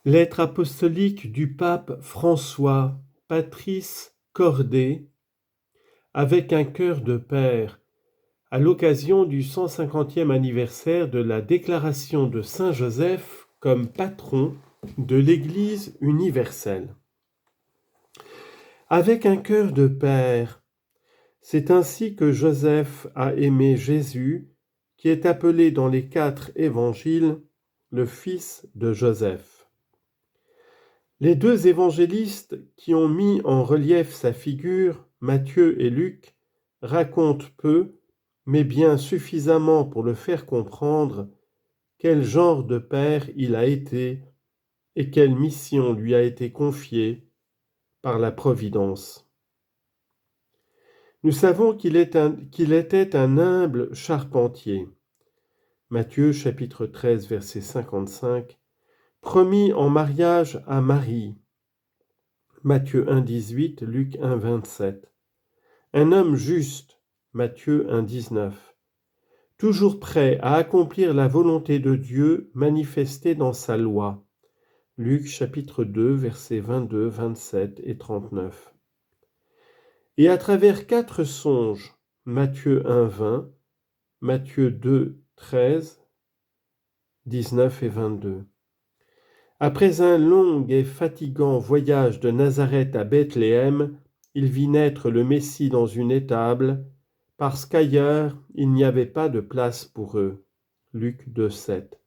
Lettre apostolique du pape François Patrice Cordet avec un cœur de père à l'occasion du 150e anniversaire de la déclaration de Saint Joseph comme patron de l'Église universelle. Avec un cœur de père, c'est ainsi que Joseph a aimé Jésus, qui est appelé dans les 4 évangiles le fils de Joseph. Les deux évangélistes qui ont mis en relief sa figure, Matthieu et Luc, racontent peu, mais bien suffisamment pour le faire comprendre, quel genre de père il a été et quelle mission lui a été confiée par la Providence. Nous savons qu'il était un humble charpentier. Matthieu chapitre 13 verset 55, promis en mariage à Marie. Matthieu 1, 18, Luc 1, 27. Un homme juste, Matthieu 1, 19. Toujours prêt à accomplir la volonté de Dieu manifestée dans sa loi. Luc chapitre 2, versets 22, 27 et 39. Et à travers 4 songes, Matthieu 1, 20, Matthieu 2, 13, 19 et 22. Après un long et fatigant voyage de Nazareth à Bethléem, il vit naître le Messie dans une étable, parce qu'ailleurs il n'y avait pas de place pour eux. Luc 2, 7.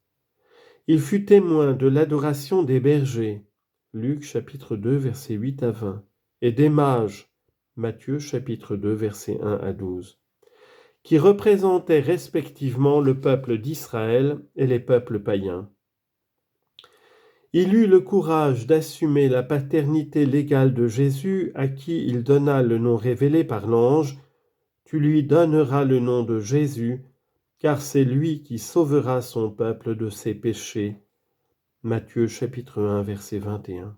Il fut témoin de l'adoration des bergers. Luc chapitre 2, versets 8 à 20, et des mages. Matthieu chapitre 2, versets 1 à 12, qui représentaient respectivement le peuple d'Israël et les peuples païens. Il eut le courage d'assumer la paternité légale de Jésus, à qui il donna le nom révélé par l'ange. Tu lui donneras le nom de Jésus, car c'est lui qui sauvera son peuple de ses péchés. Matthieu chapitre 1, verset 21.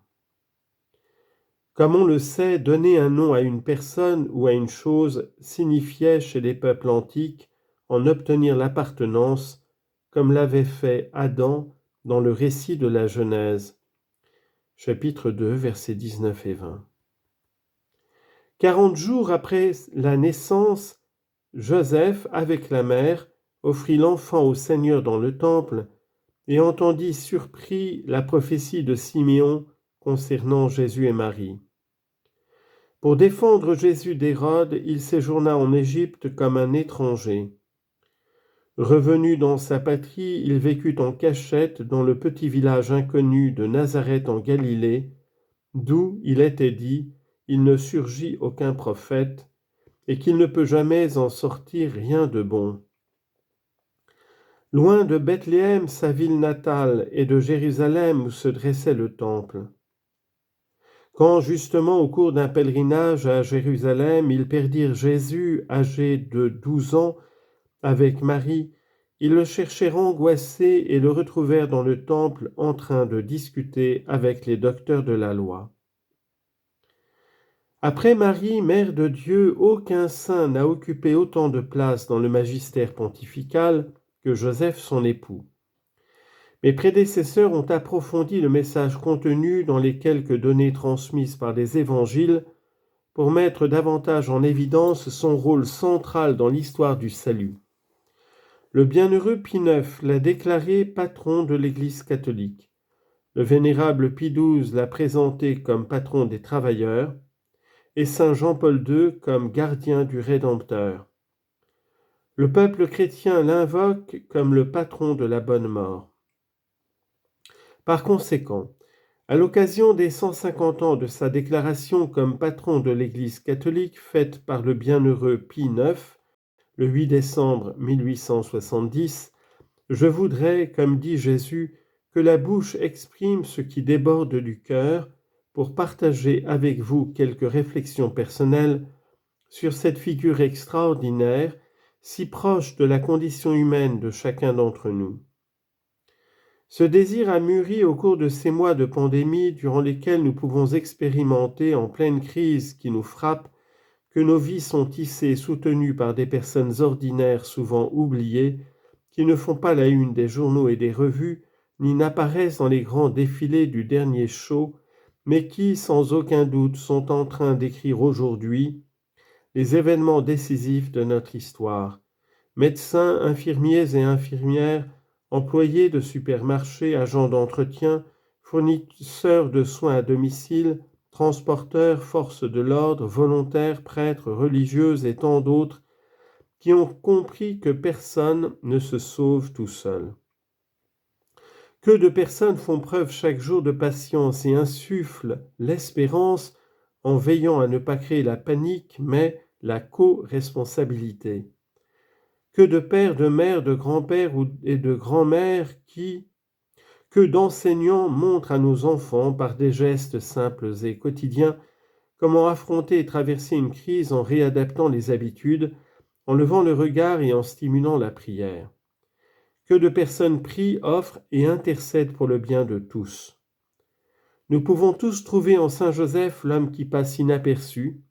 Comme on le sait, donner un nom à une personne ou à une chose signifiait chez les peuples antiques en obtenir l'appartenance, comme l'avait fait Adam dans le récit de la Genèse, chapitre 2, versets 19 et 20. 40 jours après la naissance, Joseph, avec la mère, offrit l'enfant au Seigneur dans le temple et entendit surpris la prophétie de Siméon concernant Jésus et Marie. Pour défendre Jésus d'Hérode, il séjourna en Égypte comme un étranger. Revenu dans sa patrie, il vécut en cachette dans le petit village inconnu de Nazareth en Galilée, d'où il était dit, il ne surgit aucun prophète, et qu'il ne peut jamais en sortir rien de bon. Loin de Bethléem, sa ville natale, et de Jérusalem où se dressait le temple. Quand justement au cours d'un pèlerinage à Jérusalem, ils perdirent Jésus, âgé de 12 ans, avec Marie, ils le cherchèrent angoissé et le retrouvèrent dans le temple en train de discuter avec les docteurs de la loi. Après Marie, mère de Dieu, aucun saint n'a occupé autant de place dans le magistère pontifical que Joseph son époux. Mes prédécesseurs ont approfondi le message contenu dans les quelques données transmises par les évangiles pour mettre davantage en évidence son rôle central dans l'histoire du salut. Le bienheureux Pie IX l'a déclaré patron de l'Église catholique. Le vénérable Pie XII l'a présenté comme patron des travailleurs et saint Jean-Paul II comme gardien du Rédempteur. Le peuple chrétien l'invoque comme le patron de la bonne mort. Par conséquent, à l'occasion des 150 ans de sa déclaration comme patron de l'Église catholique faite par le bienheureux Pie IX, le 8 décembre 1870, je voudrais, comme dit Jésus, que la bouche exprime ce qui déborde du cœur pour partager avec vous quelques réflexions personnelles sur cette figure extraordinaire, si proche de la condition humaine de chacun d'entre nous. Ce désir a mûri au cours de ces mois de pandémie durant lesquels nous pouvons expérimenter, en pleine crise qui nous frappe, que nos vies sont tissées et soutenues par des personnes ordinaires souvent oubliées, qui ne font pas la une des journaux et des revues, ni n'apparaissent dans les grands défilés du dernier show, mais qui, sans aucun doute, sont en train d'écrire aujourd'hui les événements décisifs de notre histoire. Médecins, infirmiers et infirmières, employés de supermarchés, agents d'entretien, fournisseurs de soins à domicile, transporteurs, forces de l'ordre, volontaires, prêtres, religieuses et tant d'autres, qui ont compris que personne ne se sauve tout seul. Que de personnes font preuve chaque jour de patience et insufflent l'espérance en veillant à ne pas créer la panique, mais la co-responsabilité. Que de pères, de mères, de grands-pères et de grands-mères que d'enseignants montrent à nos enfants par des gestes simples et quotidiens comment affronter et traverser une crise en réadaptant les habitudes, en levant le regard et en stimulant la prière. Que de personnes prient, offrent et intercèdent pour le bien de tous. Nous pouvons tous trouver en Saint Joseph l'homme qui passe inaperçu,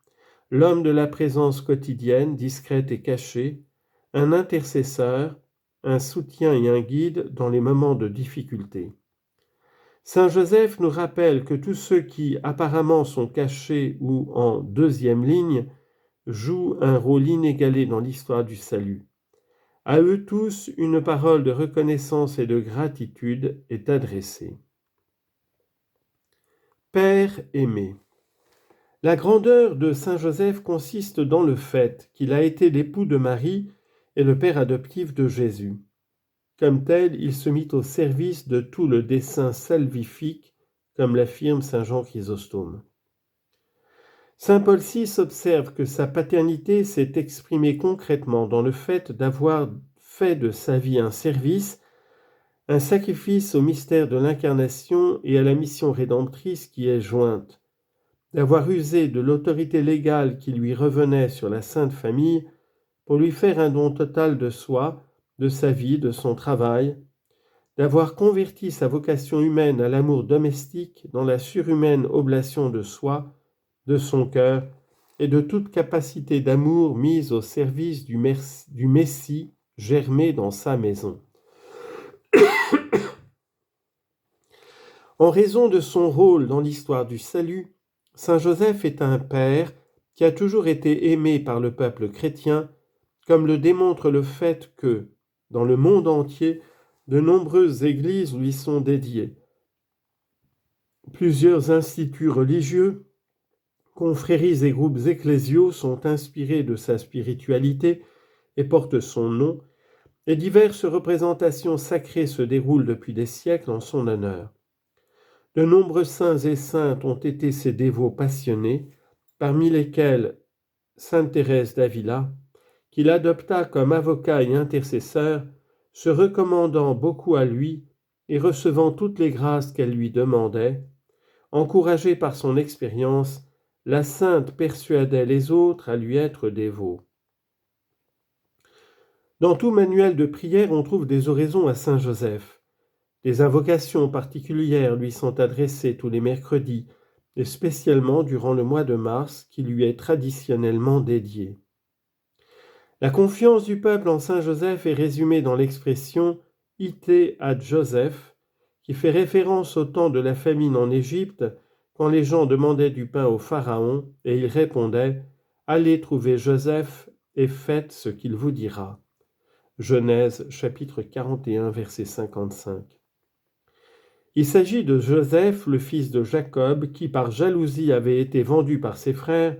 l'homme de la présence quotidienne, discrète et cachée, un intercesseur, un soutien et un guide dans les moments de difficulté. Saint Joseph nous rappelle que tous ceux qui apparemment sont cachés ou en deuxième ligne jouent un rôle inégalé dans l'histoire du salut. À eux tous, une parole de reconnaissance et de gratitude est adressée. Père aimé. La grandeur de Saint Joseph consiste dans le fait qu'il a été l'époux de Marie et le père adoptif de Jésus. Comme tel, il se mit au service de tout le dessein salvifique, comme l'affirme saint Jean Chrysostome. Saint Paul VI observe que sa paternité s'est exprimée concrètement dans le fait d'avoir fait de sa vie un service, un sacrifice au mystère de l'incarnation et à la mission rédemptrice qui est jointe, d'avoir usé de l'autorité légale qui lui revenait sur la Sainte Famille pour lui faire un don total de soi, de sa vie, de son travail, d'avoir converti sa vocation humaine à l'amour domestique dans la surhumaine oblation de soi, de son cœur et de toute capacité d'amour mise au service du Messie germé dans sa maison. En raison de son rôle dans l'histoire du salut, Saint Joseph est un père qui a toujours été aimé par le peuple chrétien, comme le démontre le fait que, dans le monde entier, de nombreuses églises lui sont dédiées. Plusieurs instituts religieux, confréries et groupes ecclésiaux sont inspirés de sa spiritualité et portent son nom, et diverses représentations sacrées se déroulent depuis des siècles en son honneur. De nombreux saints et saintes ont été ses dévots passionnés, parmi lesquels sainte Thérèse d'Avila, qu'il adopta comme avocat et intercesseur, se recommandant beaucoup à lui et recevant toutes les grâces qu'elle lui demandait. Encouragée par son expérience, la sainte persuadait les autres à lui être dévots. Dans tout manuel de prière, on trouve des oraisons à Saint Joseph. Des invocations particulières lui sont adressées tous les mercredis, et spécialement durant le mois de mars qui lui est traditionnellement dédié. La confiance du peuple en Saint Joseph est résumée dans l'expression « ite ad Joseph », qui fait référence au temps de la famine en Égypte, quand les gens demandaient du pain au Pharaon, et il répondait « Allez trouver Joseph et faites ce qu'il vous dira ». Genèse chapitre 41, verset 55. Il s'agit de Joseph, le fils de Jacob, qui par jalousie avait été vendu par ses frères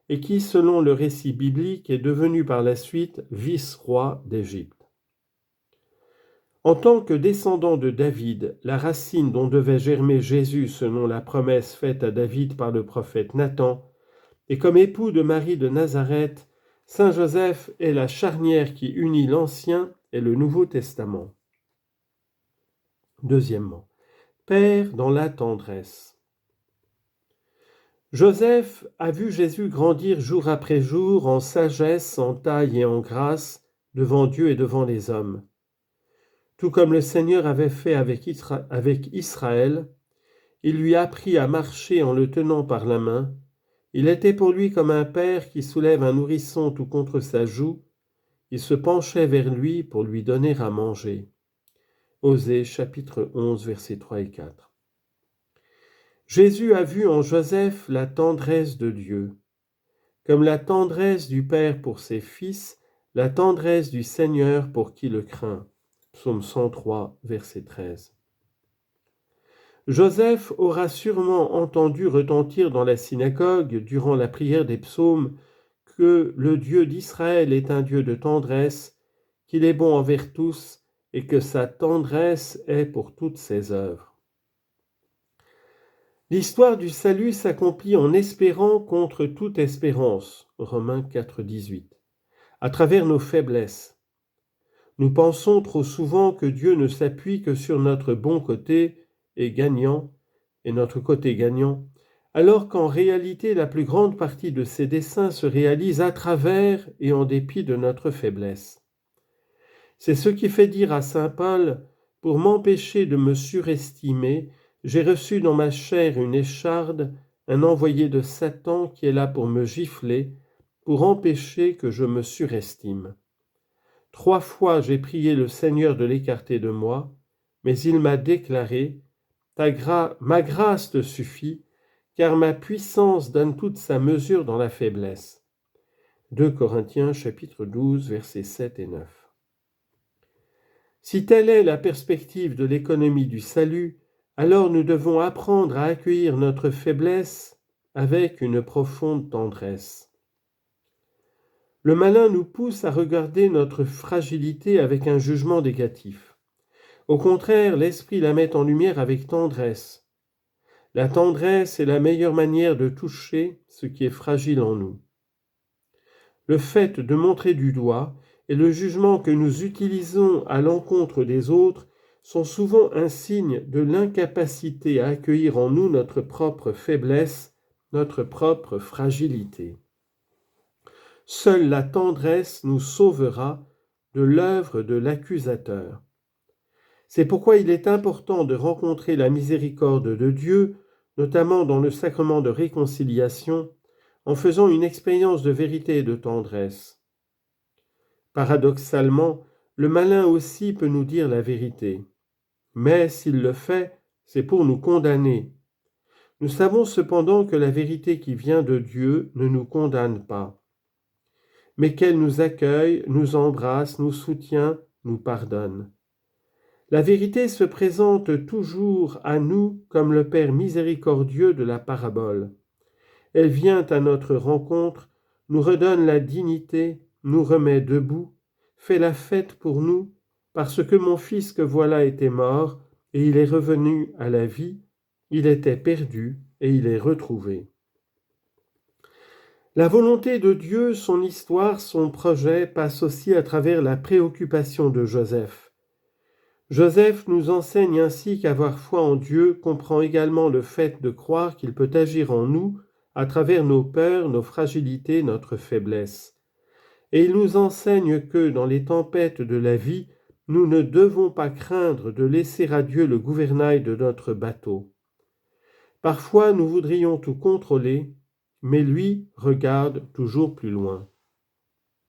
et qui, selon le récit biblique, est devenu par la suite vice-roi d'Égypte. En tant que descendant de David, la racine dont devait germer Jésus selon la promesse faite à David par le prophète Nathan, et comme époux de Marie de Nazareth, Saint Joseph est la charnière qui unit l'Ancien et le Nouveau Testament. Deuxièmement, Père dans la tendresse. Joseph a vu Jésus grandir jour après jour en sagesse, en taille et en grâce devant Dieu et devant les hommes. Tout comme le Seigneur avait fait avec Israël, il lui apprit à marcher en le tenant par la main. Il était pour lui comme un père qui soulève un nourrisson tout contre sa joue. Il se penchait vers lui pour lui donner à manger. Osée chapitre 11 versets 3 et 4. Jésus a vu en Joseph la tendresse de Dieu. Comme la tendresse du Père pour ses fils, la tendresse du Seigneur pour qui le craint. Psaume 103 verset 13. Joseph aura sûrement entendu retentir dans la synagogue, durant la prière des psaumes, que le Dieu d'Israël est un Dieu de tendresse, qu'il est bon envers tous et que sa tendresse est pour toutes ses œuvres. L'histoire du salut s'accomplit en espérant contre toute espérance, Romains 4, 18, à travers nos faiblesses. Nous pensons trop souvent que Dieu ne s'appuie que sur notre bon côté et notre côté gagnant, alors qu'en réalité la plus grande partie de ses desseins se réalise à travers et en dépit de notre faiblesse. C'est ce qui fait dire à saint Paul, « Pour m'empêcher de me surestimer, j'ai reçu dans ma chair une écharde, un envoyé de Satan qui est là pour me gifler, pour empêcher que je me surestime. 3 fois j'ai prié le Seigneur de l'écarter de moi, mais il m'a déclaré, ma grâce te suffit, car ma puissance donne toute sa mesure dans la faiblesse. » 2 Corinthiens chapitre 12 versets 7 et 9. Si telle est la perspective de l'économie du salut, alors nous devons apprendre à accueillir notre faiblesse avec une profonde tendresse. Le malin nous pousse à regarder notre fragilité avec un jugement négatif. Au contraire, l'esprit la met en lumière avec tendresse. La tendresse est la meilleure manière de toucher ce qui est fragile en nous. Le fait de montrer du doigt et le jugement que nous utilisons à l'encontre des autres sont souvent un signe de l'incapacité à accueillir en nous notre propre faiblesse, notre propre fragilité. Seule la tendresse nous sauvera de l'œuvre de l'accusateur. C'est pourquoi il est important de rencontrer la miséricorde de Dieu, notamment dans le sacrement de réconciliation, en faisant une expérience de vérité et de tendresse. Paradoxalement, le malin aussi peut nous dire la vérité. Mais s'il le fait, c'est pour nous condamner. Nous savons cependant que la vérité qui vient de Dieu ne nous condamne pas, mais qu'elle nous accueille, nous embrasse, nous soutient, nous pardonne. La vérité se présente toujours à nous comme le Père miséricordieux de la parabole. Elle vient à notre rencontre, nous redonne la dignité, nous remet debout, fait la fête pour nous, parce que mon fils que voilà était mort, et il est revenu à la vie, il était perdu, et il est retrouvé. La volonté de Dieu, son histoire, son projet passe aussi à travers la préoccupation de Joseph. Joseph nous enseigne ainsi qu'avoir foi en Dieu comprend également le fait de croire qu'il peut agir en nous à travers nos peurs, nos fragilités, notre faiblesse. Et il nous enseigne que, dans les tempêtes de la vie, nous ne devons pas craindre de laisser à Dieu le gouvernail de notre bateau. Parfois, nous voudrions tout contrôler, mais lui regarde toujours plus loin.